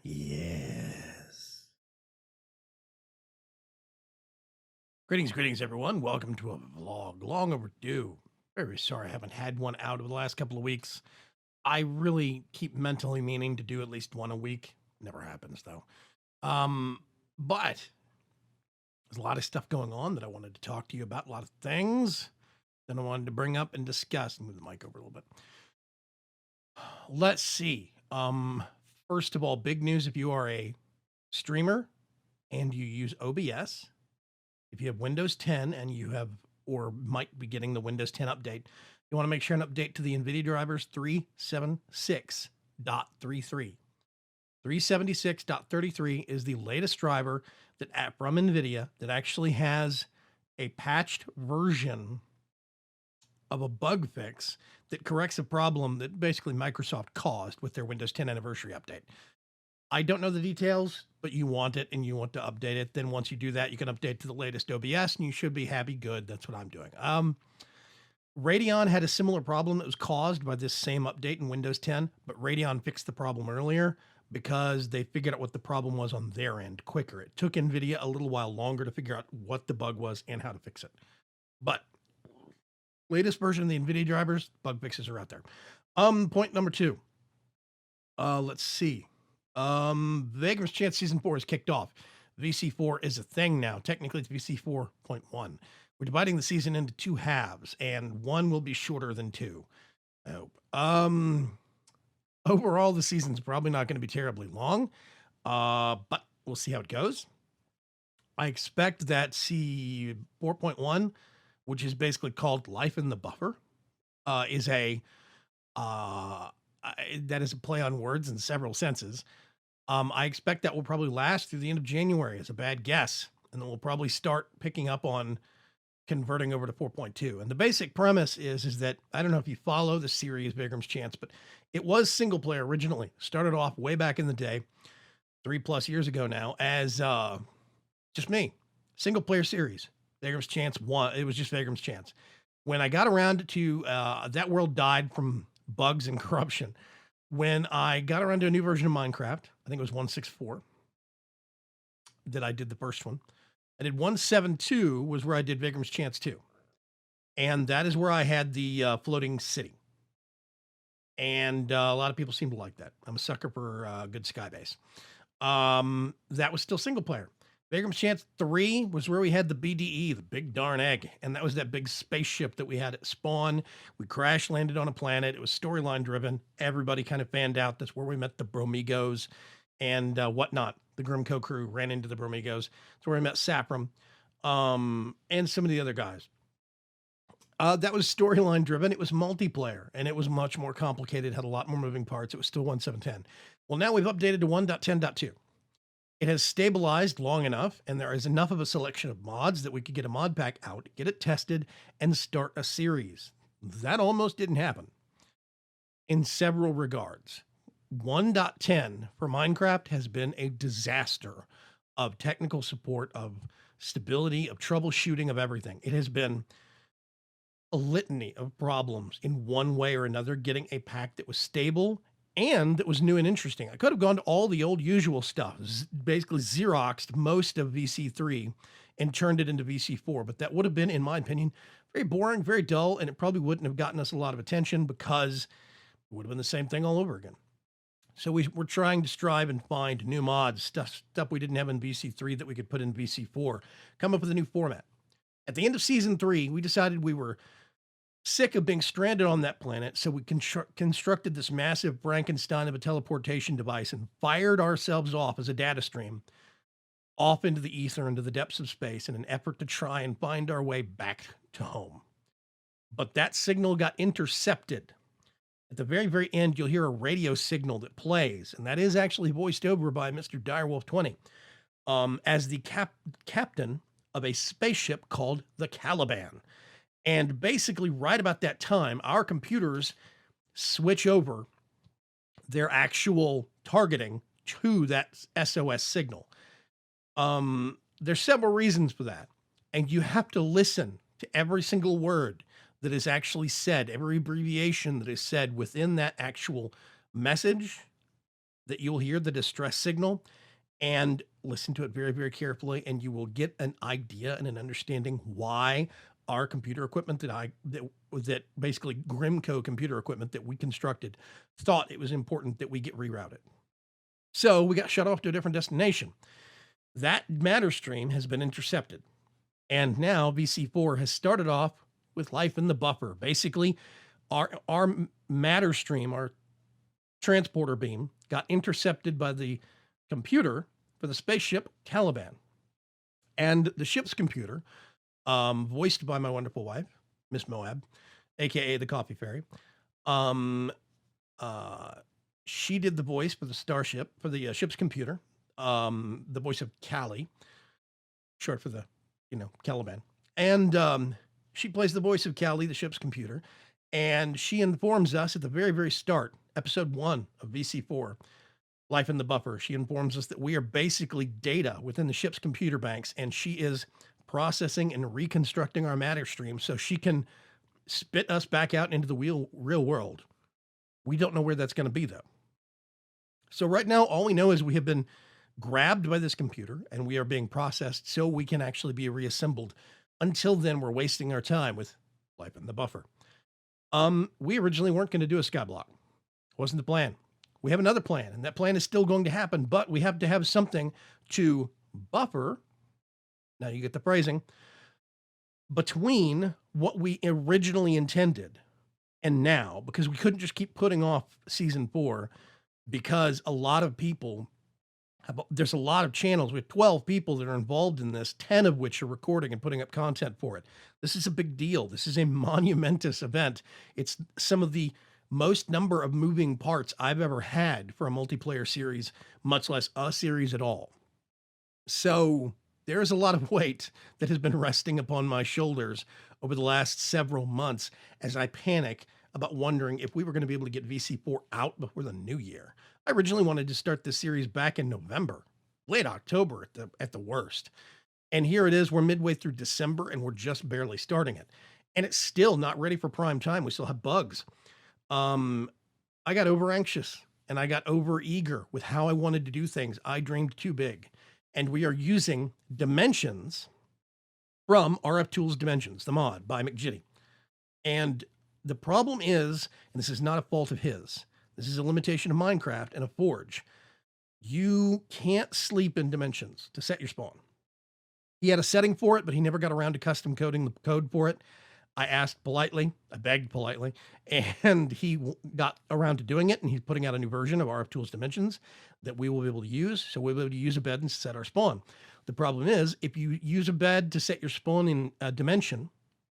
Yes. Greetings, everyone. Welcome to a vlog. Long overdue. Very sorry I haven't had one out over the last couple of weeks. I really keep mentally meaning to do at least one a week. Never happens, though. But there's a lot of stuff going on that I wanted to talk to you about, a lot of things that I wanted to bring up and discuss. Move the mic over a little bit. Let's see. First of all, big news if you are a streamer and you use OBS. If you have Windows 10 and you have, or might be getting the Windows 10 update, you want to make sure an update to the NVIDIA drivers 376.33. 376.33 is the latest driver that from NVIDIA that actually has a patched version of a bug fix that corrects a problem that basically Microsoft caused with their Windows 10 anniversary update. I don't know the details, but you want it and you want to update it. Then once you do that, you can update to the latest OBS and you should be happy. Good. That's what I'm doing. Radeon had a similar problem that was caused by this same update in Windows 10, but Radeon fixed the problem earlier because they figured out what the problem was on their end quicker. It took NVIDIA a little while longer to figure out what the bug was and how to fix it. But latest version of the NVIDIA drivers, bug fixes are out there. Point number two. Let's see. Vaygrim's Chance Season 4 is kicked off. VC4 is a thing now. Technically, it's VC 4.1. We're dividing the season into two halves, and one will be shorter than two. I hope. Overall, the season's probably not going to be terribly long, but we'll see how it goes. I expect that C 4.1, which is basically called Life in the Buffer, is that is a play on words in several senses. I expect that will probably last through the end of January as a bad guess, and then we'll probably start picking up on converting over to 4.2. And the basic premise is that, I don't know if you follow the series Vaygrim's Chance, but it was single player originally. Started off way back in the day, 3+ years ago now, as just me. Single player series. Vaygrim's Chance 1. It was just Vaygrim's Chance. When I got around to that world died from bugs and corruption. When I got around to a new version of Minecraft, I think it was 1.6.4 that I did the first one. I did 1.7.2 was where I did Vaygrim's Chance 2. And that is where I had the floating city. And a lot of people seem to like that. I'm a sucker for good sky base. That was still single player. Vaygrim's Chance 3 was where we had the BDE, the big darn egg. And that was that big spaceship that we had at spawn. We crash landed on a planet. It was storyline driven. Everybody kind of fanned out. That's where we met the Bromigos and whatnot. The Grimco crew ran into the Bromigos. That's where we met Sapram and some of the other guys. That was storyline driven. It was multiplayer and it was much more complicated, had a lot more moving parts. It was still 1.7.10. Well, now we've updated to 1.10.2. It has stabilized long enough, and there is enough of a selection of mods that we could get a mod pack out, get it tested, and start a series. That almost didn't happen in several regards. 1.10 for Minecraft has been a disaster of technical support, of stability, of troubleshooting, of everything. It has been a litany of problems in one way or another, getting a pack that was stable and that was new and interesting. I could have gone to all the old usual stuff, basically Xeroxed most of VC3 and turned it into VC4, but that would have been, in my opinion, very boring, very dull, and it probably wouldn't have gotten us a lot of attention because it would have been the same thing all over again. So we're trying to strive and find new mods, stuff we didn't have in VC3 that we could put in VC4, come up with a new format. At the end of season 3, we decided we were sick of being stranded on that planet, so we constructed this massive Frankenstein of a teleportation device and fired ourselves off as a data stream off into the ether, into the depths of space in an effort to try and find our way back to home. But that signal got intercepted. At the very, very end, you'll hear a radio signal that plays, and that is actually voiced over by Mr. Direwolf20 as the captain of a spaceship called the Caliban. And basically, right about that time, our computers switch over their actual targeting to that SOS signal. There's several reasons for that. And you have to listen to every single word that is actually said, every abbreviation that is said within that actual message that you'll hear the distress signal and listen to it very, very carefully, and you will get an idea and an understanding why our computer equipment that basically Grimco computer equipment that we constructed thought it was important that we get rerouted. So we got shut off to a different destination. That matter stream has been intercepted. And now VC4 has started off with life in the buffer. Basically, our matter stream, our transporter beam, got intercepted by the computer for the spaceship Caliban. And the ship's computer, voiced by my wonderful wife, Miss Moab, aka the Coffee Fairy, um, she did the voice for the starship, for the ship's computer, the voice of Callie, short for the, Caliban. And she plays the voice of Callie, the ship's computer. And she informs us at the very, very start, episode 1 of VC4, Life in the Buffer. She informs us that we are basically data within the ship's computer banks, and she is processing and reconstructing our matter stream so she can spit us back out into the real world. We don't know where that's going to be, though. So right now, all we know is we have been grabbed by this computer and we are being processed so we can actually be reassembled. Until then, we're wasting our time with Life in the Buffer. We originally weren't going to do a skyblock. Wasn't the plan. We have another plan, and that plan is still going to happen, but we have to have something to buffer. Now you get the phrasing between what we originally intended and now, because we couldn't just keep putting off season 4 because a lot of people there's a lot of channels. We have 12 people that are involved in this, 10 of which are recording and putting up content for it. This is a big deal. This is a monumentous event. It's some of the most number of moving parts I've ever had for a multiplayer series, much less a series at all. So there is a lot of weight that has been resting upon my shoulders over the last several months as I panic about wondering if we were going to be able to get VC4 out before the new year. I originally wanted to start this series back in November, late October at the worst. And here it is, we're midway through December and we're just barely starting it. And it's still not ready for prime time. We still have bugs. I got over anxious and I got over eager with how I wanted to do things. I dreamed too big. And we are using dimensions from RF Tools Dimensions, the mod by McJitty. And the problem is, and this is not a fault of his, this is a limitation of Minecraft and a Forge. You can't sleep in dimensions to set your spawn. He had a setting for it, but he never got around to custom coding the code for it. I asked politely, I begged politely, and he got around to doing it, and he's putting out a new version of RF Tools Dimensions that we will be able to use, so we'll be able to use a bed and set our spawn. The problem is, if you use a bed to set your spawn in a dimension,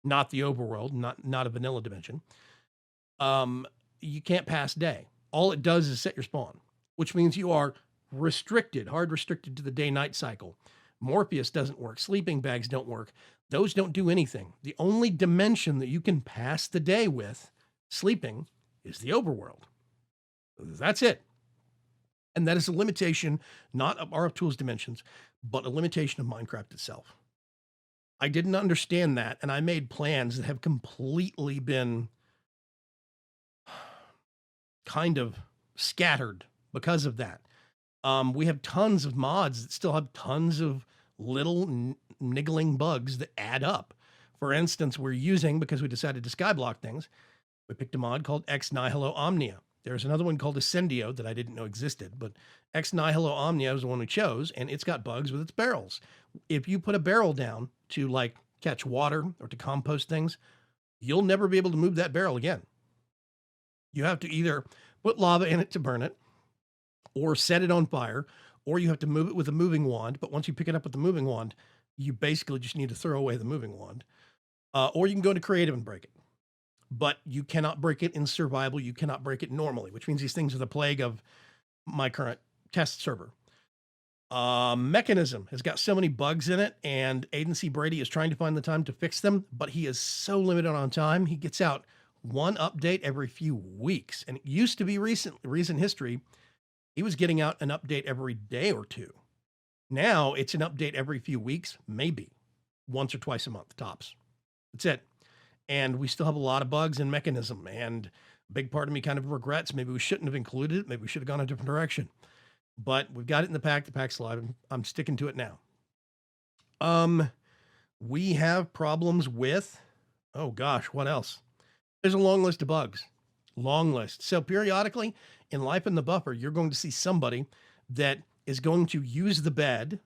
not the overworld, not a vanilla dimension, you can't pass day. All it does is set your spawn, which means you are restricted, hard restricted to the day-night cycle. Morpheus doesn't work. Sleeping bags don't work. Those don't do anything. The only dimension that you can pass the day with sleeping is the overworld. That's it. And that is a limitation, not of RF Tools Dimensions, but a limitation of Minecraft itself. I didn't understand that, and I made plans that have completely been kind of scattered because of that. We have tons of mods that still have tons of little niggling bugs that add up. For instance, we're using, because we decided to skyblock things, we picked a mod called Ex Nihilo Omnia. There's another one called Ascendio that I didn't know existed, but Ex Nihilo Omnia was the one we chose, and it's got bugs with its barrels. If you put a barrel down to like catch water or to compost things, you'll never be able to move that barrel again. You have to either put lava in it to burn it, or set it on fire, or you have to move it with a moving wand. But once you pick it up with the moving wand, you basically just need to throw away the moving wand. Or you can go to creative and break it. But you cannot break it in survival. You cannot break it normally, which means these things are the plague of my current test server. Mechanism has got so many bugs in it, and Aiden C. Brady is trying to find the time to fix them, but he is so limited on time. He gets out one update every few weeks. And it used to be recent history, he was getting out an update every day or two. Now it's an update every few weeks, maybe once or twice a month, tops. That's it. And we still have a lot of bugs in Mechanism. And Big part of me kind of regrets maybe we shouldn't have included it. Maybe we should have gone a different direction. But we've got it in the pack. The pack's live. I'm sticking to it now. We have problems with, oh gosh, what else? There's a long list of bugs. Long list. So periodically in Life in the Buffer, you're going to see somebody that is going to use the bed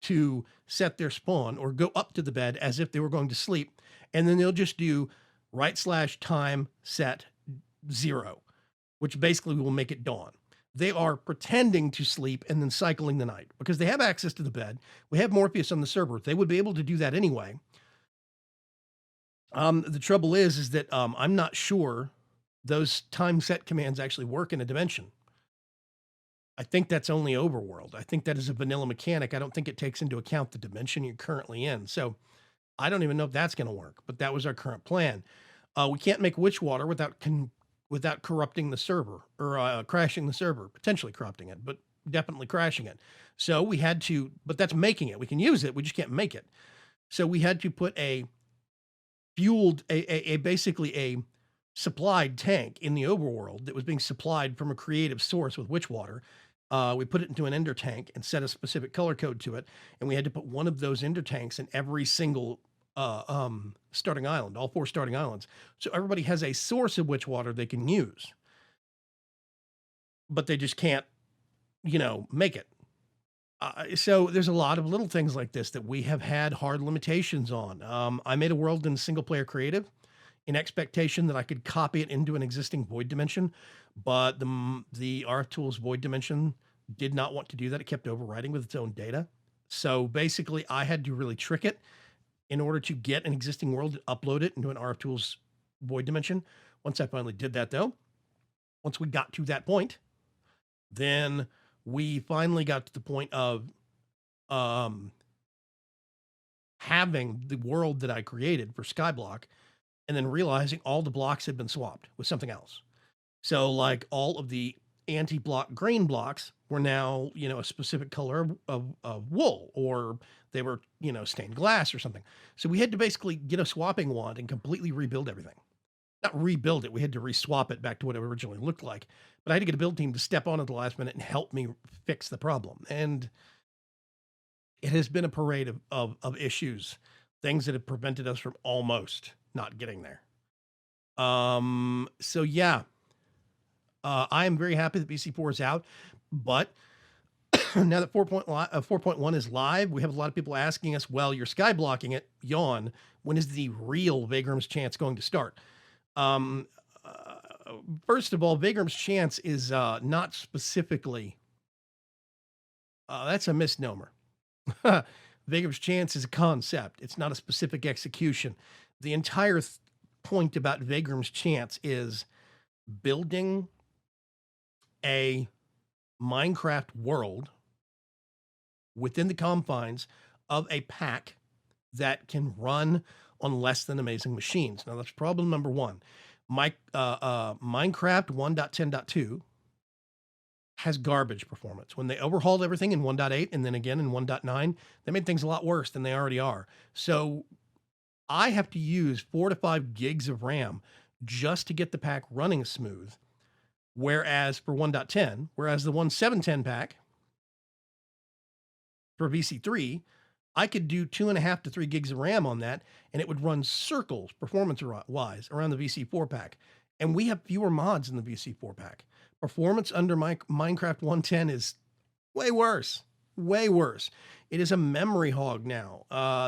to set their spawn or go up to the bed as if they were going to sleep. And then they'll just do right/time set 0, which basically will make it dawn. They are pretending to sleep and then cycling the night because they have access to the bed. We have Morpheus on the server. They would be able to do that anyway. The trouble is that I'm not sure those time set commands actually work in a dimension. I think that's only overworld. I think that is a vanilla mechanic. I don't think it takes into account the dimension you're currently in. So I don't even know if that's going to work, but that was our current plan. We can't make witch water without corrupting the server or crashing the server, potentially corrupting it, but definitely crashing it. So we had to, but that's making it. We can use it. We just can't make it. So we had to put a basically a supplied tank in the overworld that was being supplied from a creative source with witch water. We put it into an ender tank and set a specific color code to it. And we had to put one of those ender tanks in every single starting island, all 4 starting islands. So everybody has a source of witch water they can use, but they just can't, make it. So there's a lot of little things like this that we have had hard limitations on. I made a world in single player creative in expectation that I could copy it into an existing void dimension, but the RF Tools void dimension did not want to do that. It kept overwriting with its own data. So basically I had to really trick it in order to get an existing world and upload it into an RF Tools void dimension. Once I finally did that though, once we got to that point, then we finally got to the point of having the world that I created for Skyblock and then realizing all the blocks had been swapped with something else. So like all of the anti-block green blocks were now, a specific color of wool, or they were, stained glass or something. So we had to basically get a swapping wand and completely rebuild everything. Not rebuild it. We had to reswap it back to what it originally looked like. But I had to get a build team to step on at the last minute and help me fix the problem. And it has been a parade of issues, things that have prevented us from almost not getting there. So yeah, I am very happy that VC4 is out, but now that 4.1 is live, we have a lot of people asking us, well, you're sky blocking it, yawn. When is the real Vaygrim's Chance going to start? First of all, Vaygrim's Chance is not specifically, that's a misnomer. Vaygrim's Chance is a concept. It's not a specific execution. The entire point about Vaygrim's Chance is building a Minecraft world within the confines of a pack that can run on less than amazing machines. Now that's problem number one. Minecraft 1.10.2 has garbage performance. When they overhauled everything in 1.8 and then again in 1.9, they made things a lot worse than they already are. So I have to use 4 to 5 gigs of RAM just to get the pack running smooth. Whereas for 1.10, whereas the 1.7.10 pack for VC3, I could do 2.5 to 3 gigs of RAM on that, and it would run circles performance-wise around the VC4 pack. And we have fewer mods in the VC4 pack. Performance under Minecraft 1.10 is way worse. Way worse. It is a memory hog now.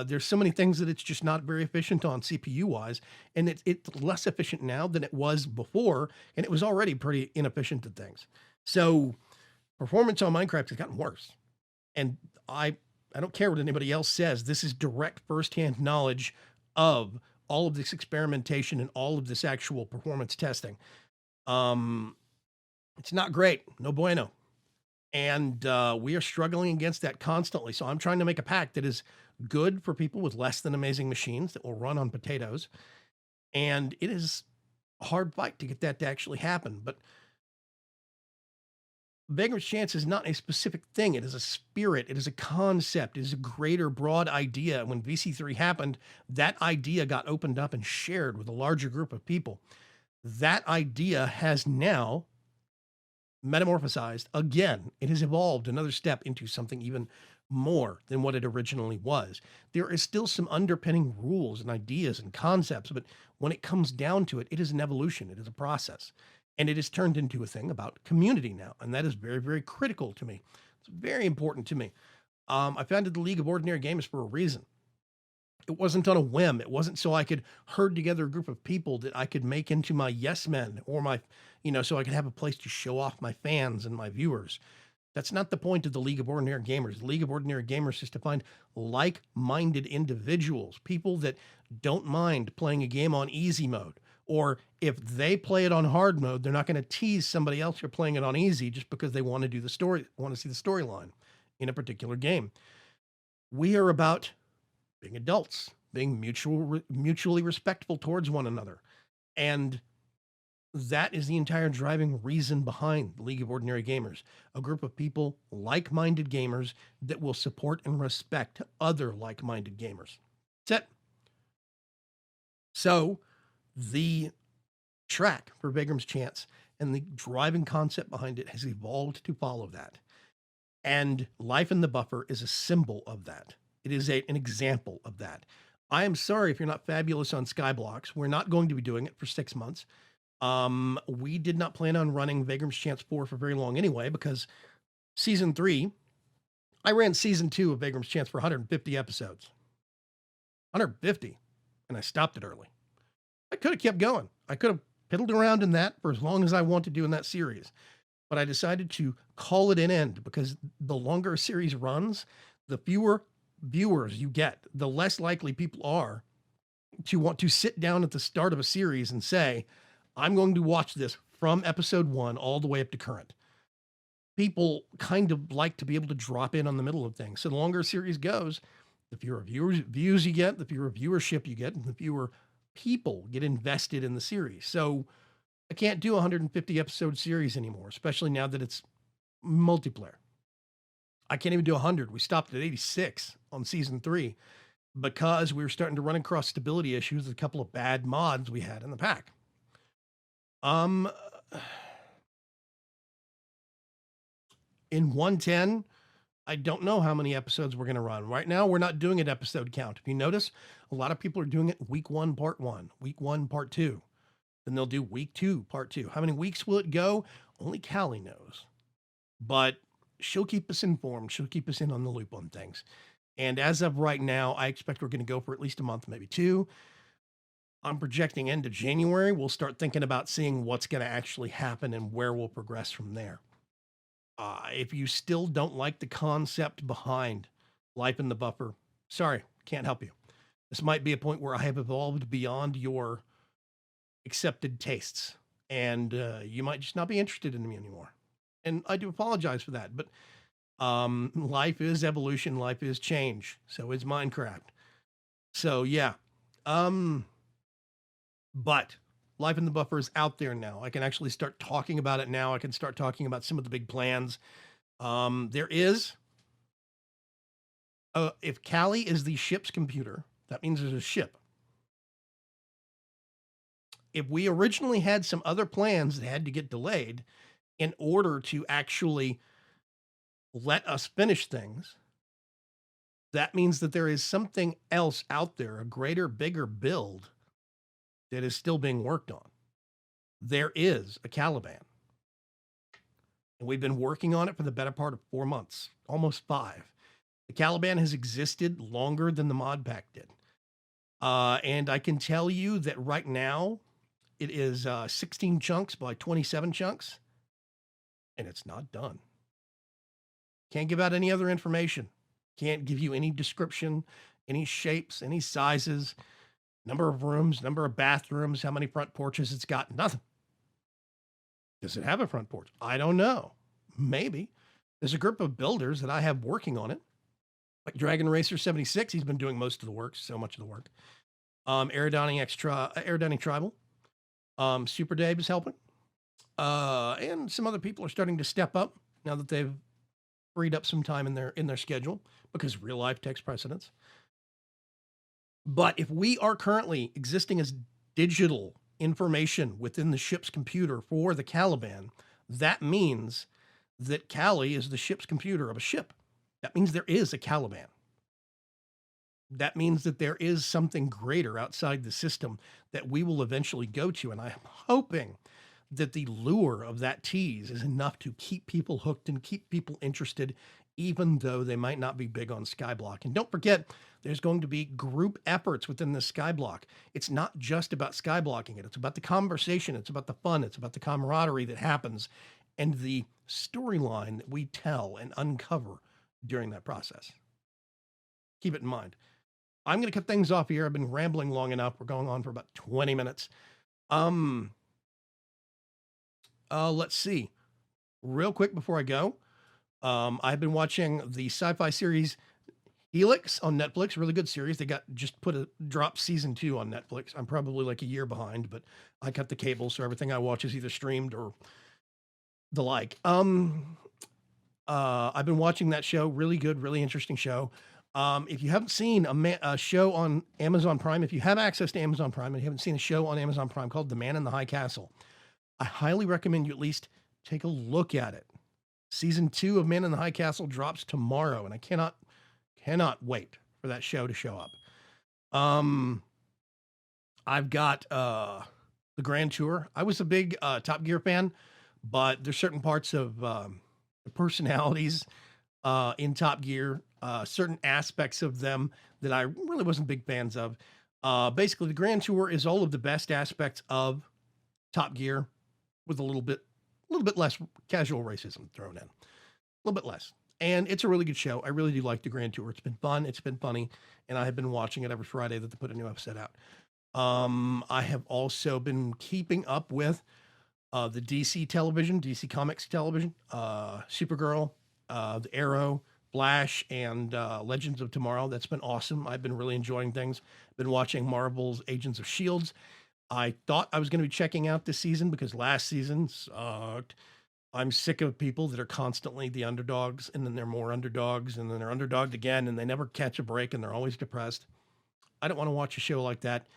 There's so many things that it's just not very efficient on CPU-wise, and it's less efficient now than it was before, and it was already pretty inefficient at things. So performance on Minecraft has gotten worse. And I don't care what anybody else says. This is direct firsthand knowledge of all of this experimentation and all of this actual performance testing. It's not great. No bueno. And we are struggling against that constantly. So I'm trying to make a pack that is good for people with less than amazing machines that will run on potatoes. And it is a hard fight to get that to actually happen. But Vaygrim's Chance is not a specific thing. It is a spirit. It is a concept. It is a greater, broad idea. When VC3 happened, that idea got opened up and shared with a larger group of people. That idea has now metamorphosized again. It has evolved another step into something even more than what it originally was. There is still some underpinning rules and ideas and concepts, but when it comes down to it, it is an evolution, it is a process. And it has turned into a thing about community now. And that is very, very critical to me. It's very important to me. I founded the League of Ordinary Gamers for a reason. It wasn't on a whim. It wasn't so I could herd together a group of people that I could make into my yes men or my, so I could have a place to show off my fans and my viewers. That's not the point of the League of Ordinary Gamers. The League of Ordinary Gamers is to find like-minded individuals, people that don't mind playing a game on easy mode. Or if they play it on hard mode, they're not going to tease somebody else who's playing it on easy just because they want to do the story, want to see the storyline in a particular game. We are about being adults, being mutually respectful towards one another. And that is the entire driving reason behind the League of Ordinary Gamers, a group of people, like-minded gamers, that will support and respect other like-minded gamers. That's it. So the track for Vaygrim's Chance and the driving concept behind it has evolved to follow that. And Life in the Buffer is a symbol of that. It is an example of that. I am sorry if you're not fabulous on Skyblocks. We're not going to be doing it for 6 months. We did not plan on running Vaygrim's Chance 4 for very long anyway, because season 3, I ran season 2 of Vaygrim's Chance for 150 episodes. 150, and I stopped it early. I could have kept going. I could have piddled around in that for as long as I want to do in that series. But I decided to call it an end because the longer a series runs, the fewer viewers you get, the less likely people are to want to sit down at the start of a series and say, I'm going to watch this from episode 1 all the way up to current. People kind of like to be able to drop in on the middle of things. So the longer a series goes, the fewer views you get, the fewer viewership you get, and the fewer people get invested in the series. So I can't do a 150 episode series anymore, especially now that it's multiplayer. I can't even do 100. We stopped at 86 on season 3 because we were starting to run across stability issues with a couple of bad mods we had in the pack. In 110, I don't know how many episodes we're going to run. Right now, we're not doing an episode count. If you notice, a lot of people are doing it week 1, part 1, week 1, part 2. Then they'll do week 2, part 2. How many weeks will it go? Only Callie knows. But she'll keep us informed. She'll keep us in on the loop on things. And as of right now, I expect we're going to go for at least a month, maybe 2. I'm projecting end of January. We'll start thinking about seeing what's going to actually happen and where we'll progress from there. If you still don't like the concept behind Life in the Buffer, sorry, can't help you. This might be a point where I have evolved beyond your accepted tastes, and you might just not be interested in me anymore. And I do apologize for that, but life is evolution, life is change. So is Minecraft. So yeah. But Life in the Buffer is out there now. I can actually start talking about it now. I can start talking about some of the big plans. There is, if Callie is the ship's computer, that means there's a ship. If we originally had some other plans that had to get delayed in order to actually let us finish things, that means that there is something else out there, a greater, bigger build that is still being worked on. There is a Caliban. And we've been working on it for the better part of 4 months, almost 5. The Caliban has existed longer than the mod pack did. And I can tell you that right now, it is 16 chunks by 27 chunks, and it's not done. Can't give out any other information. Can't give you any description, any shapes, any sizes, number of rooms, number of bathrooms, how many front porches it's got, nothing. Does it have a front porch? I don't know. Maybe. There's a group of builders that I have working on it. Like Dragon Racer 76, he's been doing most of the work, so much of the work. Aerodynamic Tribal. Super Dave is helping. And some other people are starting to step up now that they've freed up some time in their schedule because real life takes precedence. But if we are currently existing as digital information within the ship's computer for the Caliban, that means that Cali is the ship's computer of a ship. That means there is a Caliban. That means that there is something greater outside the system that we will eventually go to. And I'm hoping that the lure of that tease is enough to keep people hooked and keep people interested, even though they might not be big on Skyblock. And don't forget, there's going to be group efforts within the Skyblock. It's not just about Skyblocking it. It's about the conversation. It's about the fun. It's about the camaraderie that happens and the storyline that we tell and uncover during that process. Keep it in mind. I'm going to cut things off here. I've been rambling long enough. We're going on for about 20 minutes. Let's see. Real quick before I go, I've been watching the sci-fi series Helix on Netflix. Really good series. They just dropped season 2 on Netflix. I'm probably like a year behind, but I cut the cable, so everything I watch is either streamed or the like. I've been watching that show. Really good, really interesting show. If you haven't seen a show on Amazon Prime, if you have access to Amazon Prime and you haven't seen a show on Amazon Prime called The Man in the High Castle, I highly recommend you at least take a look at it. Season 2 of Man in the High Castle drops tomorrow, and I cannot wait for that show to show up. I've got the Grand Tour. I was a big Top Gear fan, but there's certain parts of the personalities in Top Gear, certain aspects of them that I really wasn't big fans of. Basically, the Grand Tour is all of the best aspects of Top Gear with a little bit less casual racism thrown in. A little bit less. And it's a really good show. I really do like the Grand Tour. It's been fun. It's been funny. And I have been watching it every Friday that they put a new episode out. I have also been keeping up with the DC television, DC Comics television, Supergirl, the Arrow, Flash, and Legends of Tomorrow. That's been awesome. I've been really enjoying things. Been watching Marvel's Agents of S.H.I.E.L.D. I thought I was going to be checking out this season because last season sucked. I'm sick of people that are constantly the underdogs, and then they're more underdogs, and then they're underdogged again, and they never catch a break, and they're always depressed. I don't want to watch a show like that.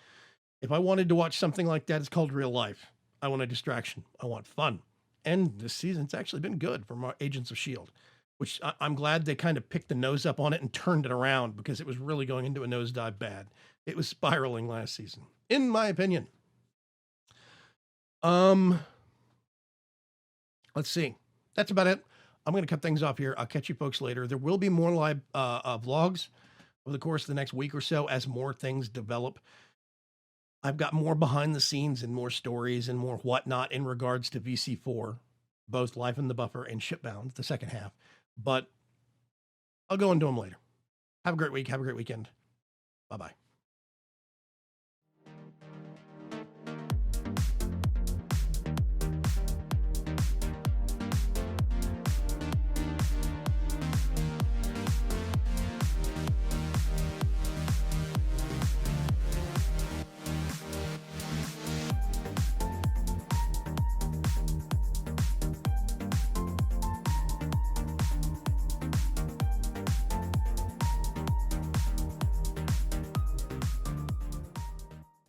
If I wanted to watch something like that, it's called real life. I want a distraction. I want fun. And this season's actually been good for Agents of S.H.I.E.L.D., which I'm glad they kind of picked the nose up on it and turned it around because it was really going into a nosedive bad. It was spiraling last season, in my opinion. Let's see. That's about it. I'm going to cut things off here. I'll catch you folks later. There will be more live vlogs over the course of the next week or so as more things develop. I've got more behind the scenes and more stories and more whatnot in regards to VC4, both Life in the Buffer and Shipbound, the second half. But I'll go into them later. Have a great week. Have a great weekend. Bye-bye.